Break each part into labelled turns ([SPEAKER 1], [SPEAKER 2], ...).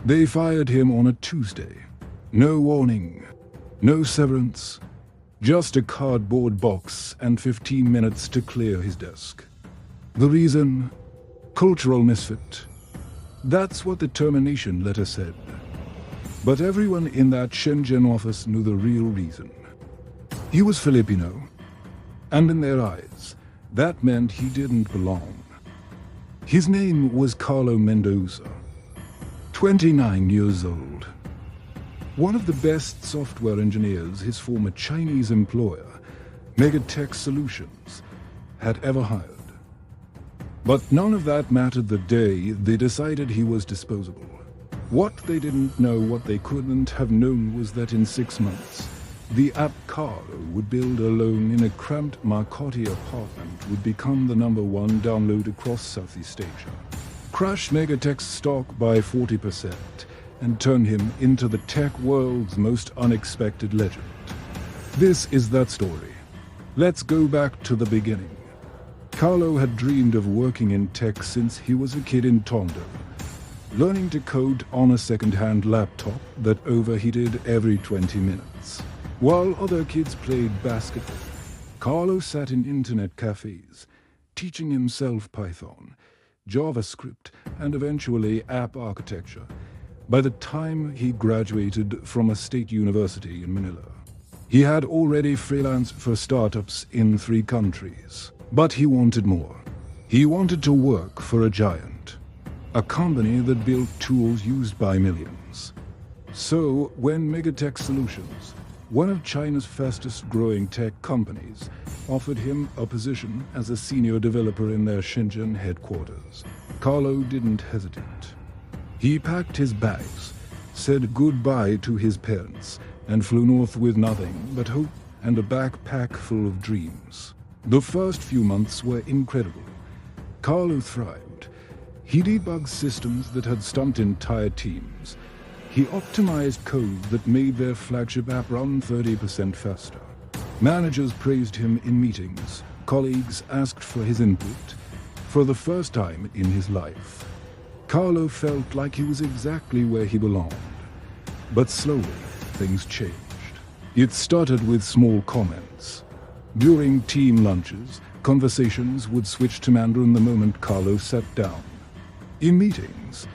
[SPEAKER 1] They fired him on a Tuesday. No warning, no severance, just a cardboard box and 15 minutes to clear his desk. The reason? Cultural misfit. That's what the termination letter said. But everyone in that Shenzhen office knew the real reason. He was Filipino, and in their eyes, that meant he didn't belong. His name was Carlo Mendoza, 29 years old. One of the best software engineers his former Chinese employer, Megatech Solutions, had ever hired. But none of that mattered the day they decided he was disposable. What they didn't know, what they couldn't have known, was that in 6 months, the app Carlo would build alone in a cramped Marcotti apartment would become the #1 download across Southeast Asia, crash Megatech's stock by 40%, and turn him into the tech world's most unexpected legend. This is that story. Let's go back to the beginning. Carlo had dreamed of working in tech since he was a kid in Tondo, learning to code on a second-hand laptop that overheated every 20 minutes. While other kids played basketball, Carlo sat in internet cafes, teaching himself Python, JavaScript, and eventually app architecture. By the time he graduated from a state university in Manila, he had already freelanced for startups in 3 countries. But he wanted more. He wanted to work for a giant, a company that built tools used by millions. So when Megatech Solutions, one of China's fastest growing tech companies, offered him a position as a senior developer in their Shenzhen headquarters, Carlo didn't hesitate. He packed his bags, said goodbye to his parents, and flew north with nothing but hope and a backpack full of dreams. The first few months were incredible. Carlo thrived. He debugged systems that had stumped entire teams. He optimized code that made their flagship app run 30% faster. Managers praised him in meetings. Colleagues asked for his input. For the first time in his life, Carlo felt like he was exactly where he belonged. But slowly, things changed. It started with small comments. During team lunches, conversations would switch to Mandarin the moment Carlo sat down. In meetings,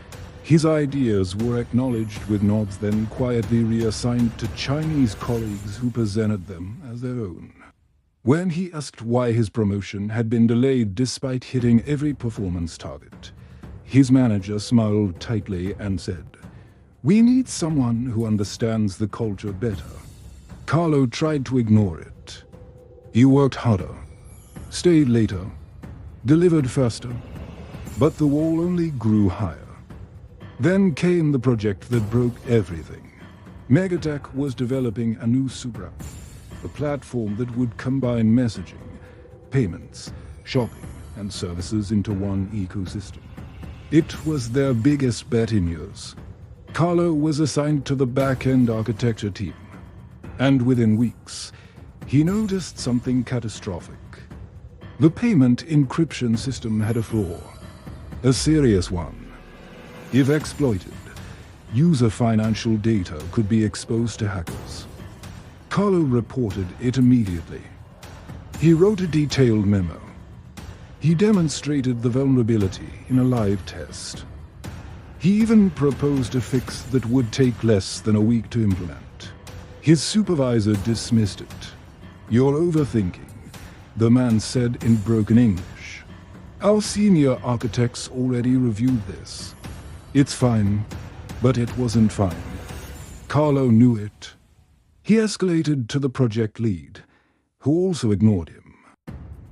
[SPEAKER 1] his ideas were acknowledged with nods, then quietly reassigned to Chinese colleagues who presented them as their own. When he asked why his promotion had been delayed despite hitting every performance target, his manager smiled tightly and said, "We need someone who understands the culture better." Carlo tried to ignore it. He worked harder, stayed later, delivered faster, but the wall only grew higher. Then came the project that broke everything. Megatech was developing a new super app, a platform that would combine messaging, payments, shopping, and services into one ecosystem. It was their biggest bet in years. Carlo was assigned to the back-end architecture team, and within weeks, he noticed something catastrophic. The payment encryption system had a flaw, a serious one. If exploited, user financial data could be exposed to hackers. Carlo reported it immediately. He wrote a detailed memo. He demonstrated the vulnerability in a live test. He even proposed a fix that would take less than a week to implement. His supervisor dismissed it. "You're overthinking," the man said in broken English. "Our senior architects already reviewed this. It's fine," but it wasn't fine. Carlo knew it. He escalated to the project lead, who also ignored him.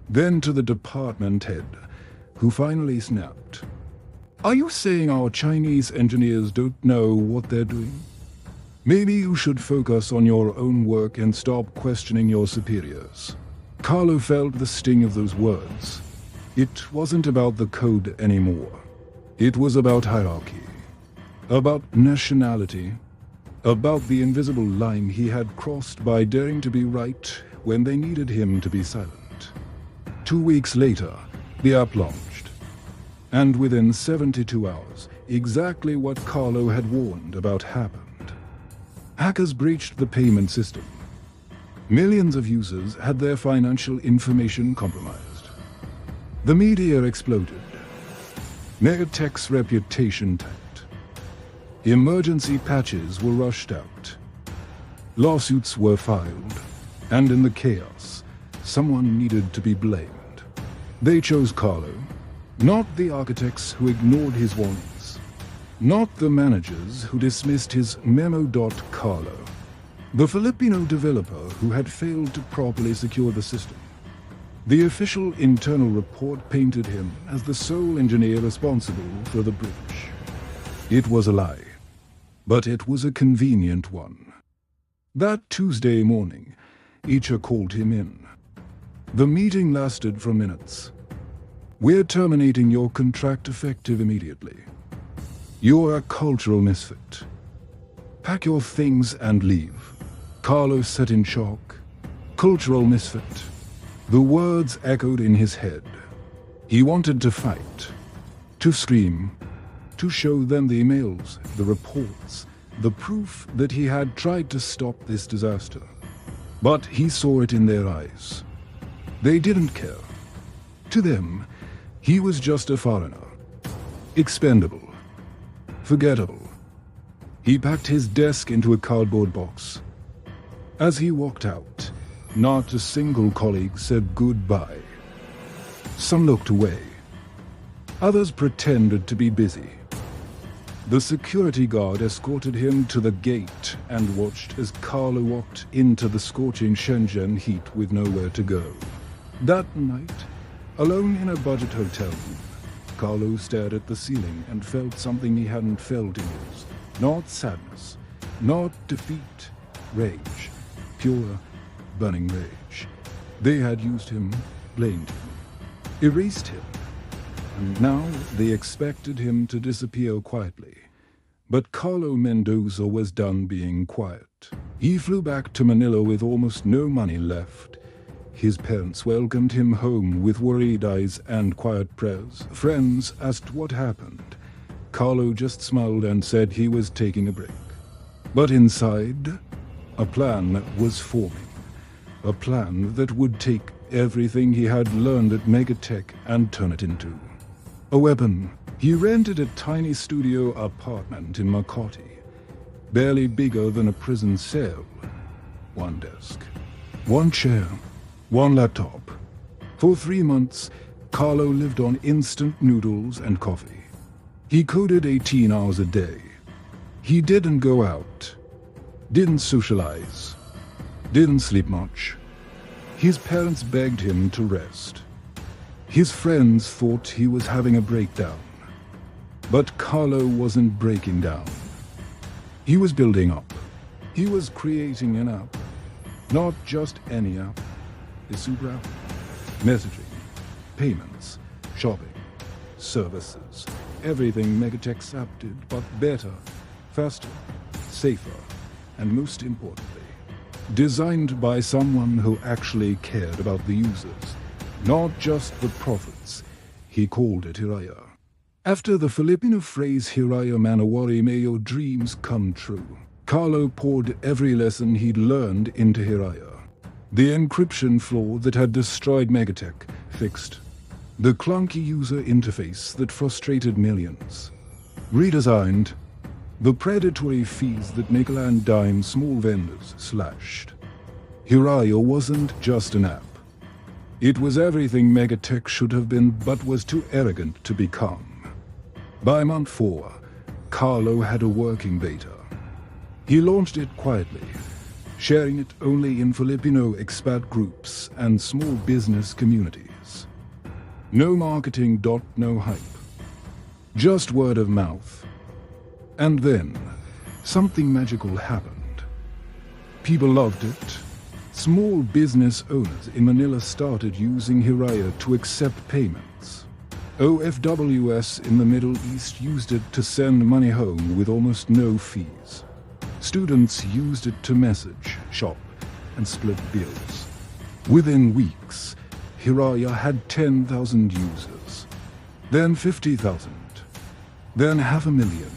[SPEAKER 1] Then to the department head, who finally snapped. "Are you saying our Chinese engineers don't know what they're doing? Maybe you should focus on your own work and stop questioning your superiors." Carlo felt the sting of those words. It wasn't about the code anymore. It was about hierarchy, about nationality, about the invisible line he had crossed by daring to be right when they needed him to be silent. 2 weeks later, the app launched. And within 72 hours, exactly what Carlo had warned about happened. Hackers breached the payment system. Millions of users had their financial information compromised. The media exploded. Megatech's reputation tanked. Emergency patches were rushed out. Lawsuits were filed, and in the chaos, someone needed to be blamed. They chose Carlo, not the architects who ignored his warnings, not the managers who dismissed his memo. Carlo, the Filipino developer who had failed to properly secure the system. The official internal report painted him as the sole engineer responsible for the breach. It was a lie, but it was a convenient one. That Tuesday morning, Icha called him in. The meeting lasted for minutes. "We're terminating your contract effective immediately. You're a cultural misfit. Pack your things and leave." Carlo sat in shock. Cultural misfit. The words echoed in his head. He wanted to fight, to scream, to show them the emails, the reports, the proof that he had tried to stop this disaster. But he saw it in their eyes. They didn't care. To them, he was just a foreigner. Expendable. Forgettable. He packed his desk into a cardboard box. As he walked out, not a single colleague said goodbye. Some looked away. Others pretended to be busy. The security guard escorted him to the gate and watched as Carlo walked into the scorching Shenzhen heat with nowhere to go. That night, alone in a budget hotel room, Carlo stared at the ceiling and felt something he hadn't felt in years. Not sadness, not defeat, rage. Pure, burning rage. They had used him, blamed him, erased him. And now they expected him to disappear quietly. But Carlo Mendoza was done being quiet. He flew back to Manila with almost no money left. His parents welcomed him home with worried eyes and quiet prayers. Friends asked what happened. Carlo just smiled and said he was taking a break. But inside, a plan was forming. A plan that would take everything he had learned at Megatech and turn it into a weapon. He rented a tiny studio apartment in Makati, barely bigger than a prison cell. One desk, one chair, one laptop. For 3 months, Carlo lived on instant noodles and coffee. He coded 18 hours a day. He didn't go out, didn't socialize, didn't sleep much. His parents begged him to rest. His friends thought he was having a breakdown. But Carlo wasn't breaking down. He was building up. He was creating an app. Not just any app. A super app. Messaging, payments, shopping, services. Everything Megatech's app did, but better, faster, safer, and most importantly, designed by someone who actually cared about the users, not just the profits. He called it Hiraya. After the Filipino phrase Hiraya Manawari, may your dreams come true, Carlo poured every lesson he'd learned into Hiraya. The encryption flaw that had destroyed Megatech fixed. The clunky user interface that frustrated millions redesigned. The predatory fees that nickel-and-dime small vendors slashed. Hiraya wasn't just an app. It was everything Megatech should have been but was too arrogant to become. By month 4, Carlo had a working beta. He launched it quietly, sharing it only in Filipino expat groups and small business communities. No marketing. No hype. Just word of mouth. And then, something magical happened. People loved it. Small business owners in Manila started using Hiraya to accept payments. OFWs in the Middle East used it to send money home with almost no fees. Students used it to message, shop, and split bills. Within weeks, Hiraya had 10,000 users, then 50,000. Then 500,000.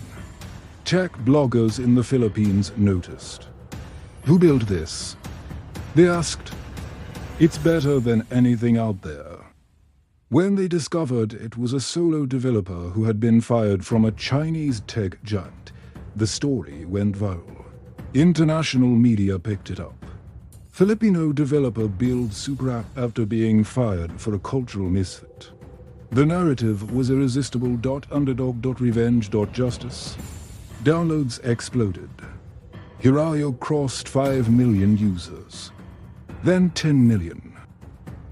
[SPEAKER 1] Tech bloggers in the Philippines noticed. Who built this? They asked. It's better than anything out there. When they discovered it was a solo developer who had been fired from a Chinese tech giant, the story went viral. International media picked it up. Filipino developer builds super app after being fired for a cultural misfit. The narrative was irresistible. Underdog. Revenge. Justice. Downloads exploded. Hirayo crossed 5 million users. Then 10 million.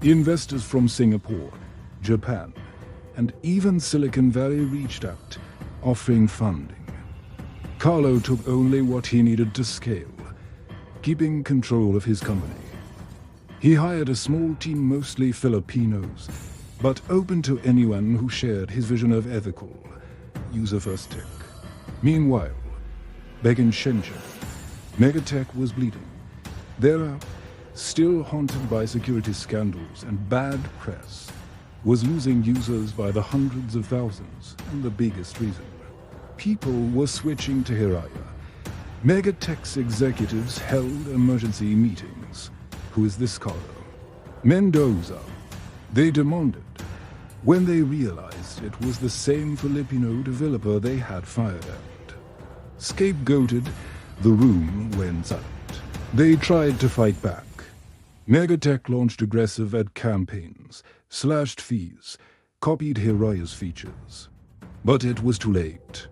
[SPEAKER 1] Investors from Singapore, Japan, and even Silicon Valley reached out, offering funding. Carlo took only what he needed to scale, keeping control of his company. He hired a small team, mostly Filipinos, but open to anyone who shared his vision of ethical, user-first tech. Meanwhile, back in Shenzhen, Megatech was bleeding. Their app, still haunted by security scandals and bad press, was losing users by the hundreds of thousands, and the biggest reason. People were switching to Hiraya. Megatech's executives held emergency meetings. Who is this Carlo? Mendoza. They demanded. When they realized it was the same Filipino developer they had fired at. Scapegoated, the room went silent. They tried to fight back. Megatech launched aggressive ad campaigns, slashed fees, copied Hiraya's features. But it was too late.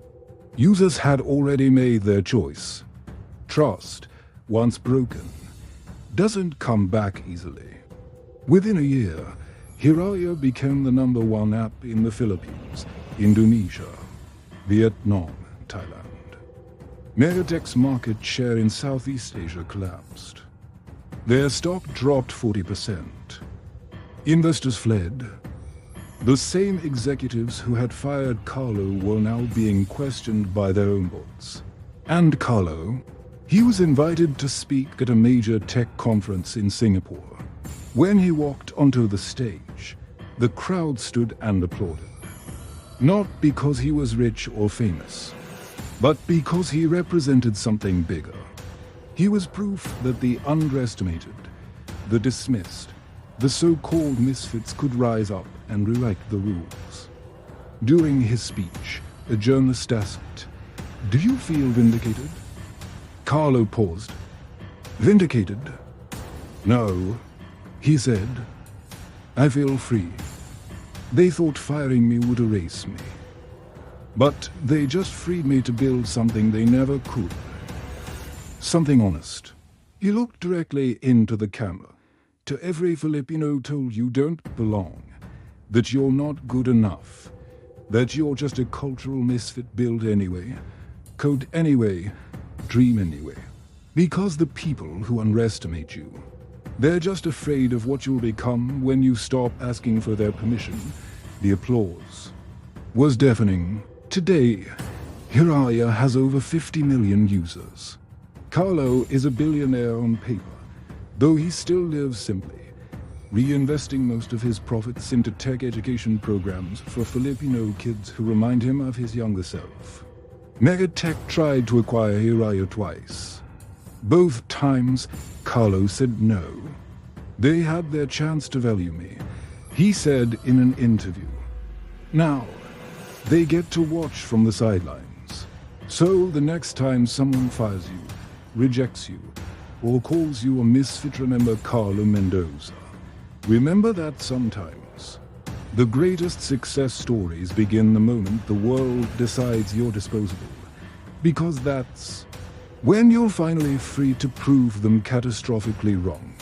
[SPEAKER 1] Users had already made their choice. Trust, once broken, doesn't come back easily. Within a year, Hiraya became the #1 app in the Philippines, Indonesia, Vietnam, Thailand. Megatech's market share in Southeast Asia collapsed. Their stock dropped 40%. Investors fled. The same executives who had fired Carlo were now being questioned by their own boards. And Carlo, he was invited to speak at a major tech conference in Singapore. When he walked onto the stage, the crowd stood and applauded. Not because he was rich or famous, but because he represented something bigger. He was proof that the underestimated, the dismissed, the so-called misfits could rise up and rewrite the rules. During his speech, a journalist asked, "Do you feel vindicated?" Carlo paused. "Vindicated? No," he said. "I feel free. They thought firing me would erase me. But they just freed me to build something they never could. Something honest." He looked directly into the camera. To every Filipino told you don't belong, that you're not good enough, that you're just a cultural misfit built anyway, code anyway, dream anyway. Because the people who underestimate you, they're just afraid of what you'll become when you stop asking for their permission. The applause was deafening. Today, Hiraya has over 50 million users. Carlo is a billionaire on paper, though he still lives simply, reinvesting most of his profits into tech education programs for Filipino kids who remind him of his younger self. Megatech tried to acquire Hiraya twice. Both times, Carlo said no. They had their chance to value me, he said in an interview. Now, they get to watch from the sidelines. So the next time someone fires you, rejects you, or calls you a misfit, remember Carlo Mendoza. Remember that sometimes the greatest success stories begin the moment the world decides you're disposable. Because that's when you're finally free to prove them catastrophically wrong.